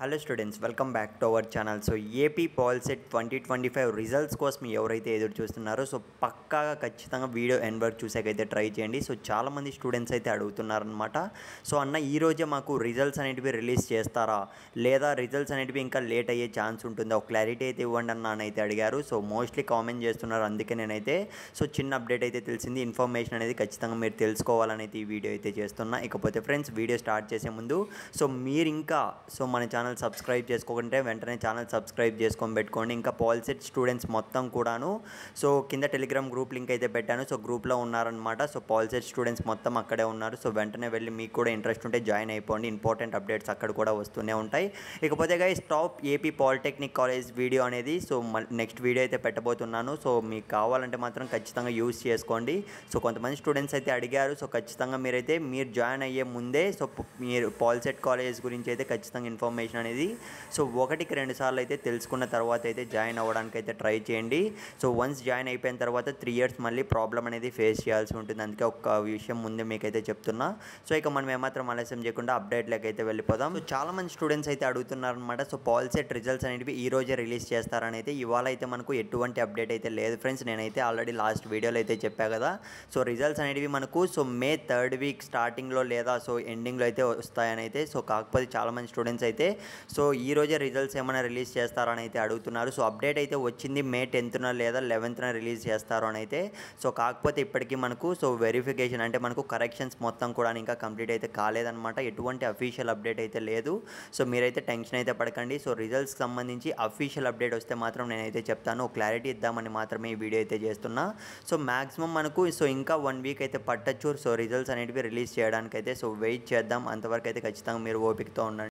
Hello students, welcome back to our channel. So AP పాల్సెట్ 2025 results కోసం ఎవరైతే ఎదురు చూస్తున్నారో సో పక్కాగా ఖచ్చితంగా వీడియో ఎండ్ వరకు చూసాకైతే ట్రై చేయండి. సో చాలామంది స్టూడెంట్స్ అయితే అడుగుతున్నారనమాట. సో అన్న ఈరోజే మాకు రిజల్ట్స్ అనేటివి రిలీజ్ చేస్తారా, లేదా రిజల్ట్స్ అనేటివి ఇంకా లేట్ అయ్యే ఛాన్స్ ఉంటుందా, ఒక క్లారిటీ అయితే ఇవ్వండి అన్న అని అయితే అడిగారు. సో మోస్ట్లీ కామెంట్ చేస్తున్నారు. అందుకే నేనైతే సో చిన్న అప్డేట్ అయితే తెలిసింది. ఇన్ఫర్మేషన్ అనేది ఖచ్చితంగా మీరు తెలుసుకోవాలని అయితే ఈ వీడియో అయితే చేస్తున్నా. ఇకపోతే ఫ్రెండ్స్, వీడియో స్టార్ట్ చేసే ముందు సో మీరు ఇంకా సో మన ఛానల్ సబ్స్క్రైబ్ చేసుకోకుంటే వెంటనే ఛానల్ సబ్స్క్రైబ్ చేసుకొని పెట్టుకోండి. ఇంకా పాల్సెట్ స్టూడెంట్స్ మొత్తం కూడాను సో కింద టెలిగ్రామ్ గ్రూప్ లింక్ అయితే పెట్టాను. సో గ్రూప్లో ఉన్నారనమాట. సో పాల్సెట్ స్టూడెంట్స్ మొత్తం అక్కడే ఉన్నారు. సో వెంటనే వెళ్ళి మీకు కూడా ఇంట్రెస్ట్ ఉంటే జాయిన్ అయిపోండి. ఇంపార్టెంట్ అప్డేట్స్ అక్కడ కూడా వస్తూనే ఉంటాయి. ఇకపోతే guys, top AP polytechnic college video అనేది సో నెక్స్ట్ వీడియో అయితే పెట్టబోతున్నాను. సో మీకు కావాలంటే మాత్రం ఖచ్చితంగా యూజ్ చేసుకోండి. సో కొంతమంది స్టూడెంట్స్ అయితే అడిగారు. సో ఖచ్చితంగా మీరు జాయిన్ అయ్యే ముందే సో మీరు పాల్సెట్ కాలేజ్ గురించి అయితే ఖచ్చితంగా ఇన్ఫర్మేషన్ అనేది సో 1-2 సార్లు అయితే తెలుసుకున్న తర్వాత అయితే జాయిన్ అవ్వడానికి అయితే ట్రై చేయండి. సో వన్స్ జాయిన్ అయిపోయిన తర్వాత 3 ఇయర్స్ మళ్ళీ ప్రాబ్లం అనేది ఫేస్ చేయాల్సి ఉంటుంది. అందుకే ఒక విషయం ముందే మీకైతే చెప్తున్నా. సో ఇక మనం ఏమాత్రం ఆలస్యం చేయకుండా అప్డేట్లోకి అయితే వెళ్ళిపోదాం. సో చాలామంది స్టూడెంట్స్ అయితే అడుగుతున్నారనమాట. సో పాల్సెట్ రిజల్ట్స్ అనేవి ఈ రోజే రిలీజ్ చేస్తారని అయితే. ఇవాళ అయితే మనకు ఎటువంటి అప్డేట్ అయితే లేదు ఫ్రెండ్స్. నేనైతే ఆల్రెడీ లాస్ట్ వీడియోలో అయితే చెప్పా కదా. సో రిజల్ట్స్ అనేవి మనకు సో మే 3rd వీక్ స్టార్టింగ్లో లేదా సో ఎండింగ్లో అయితే వస్తాయని అయితే. సో కాకపోతే చాలామంది స్టూడెంట్స్ అయితే సో ఈ రోజే రిజల్ట్స్ ఏమైనా రిలీజ్ చేస్తారని అయితే అడుగుతున్నారు. సో అప్డేట్ అయితే వచ్చింది మే 10th లేదా 11th రిలీజ్ చేస్తారు అని అయితే. సో కాకపోతే ఇప్పటికీ మనకు సో వెరిఫికేషన్ అంటే మనకు కరెక్షన్స్ మొత్తం కూడా ఇంకా కంప్లీట్ అయితే కాలేదన్నమాట. ఎటువంటి అఫీషియల్ అప్డేట్ అయితే లేదు. సో మీరైతే టెన్షన్ అయితే పడకండి. సో రిజల్ట్స్కి సంబంధించి అఫీషియల్ అప్డేట్ వస్తే మాత్రం నేనైతే చెప్తాను. క్లారిటీ ఇద్దామని మాత్రమే ఈ వీడియో అయితే చేస్తున్నా. సో మ్యాక్సిమం మనకు సో ఇంకా 1 వీక్ అయితే పట్టచ్చు సో రిజల్ట్స్ అనేటివి రిలీజ్ చేయడానికైతే. సో వెయిట్ చేద్దాం. అంతవరకు అయితే ఖచ్చితంగా మీరు ఓపికతో ఉండండి.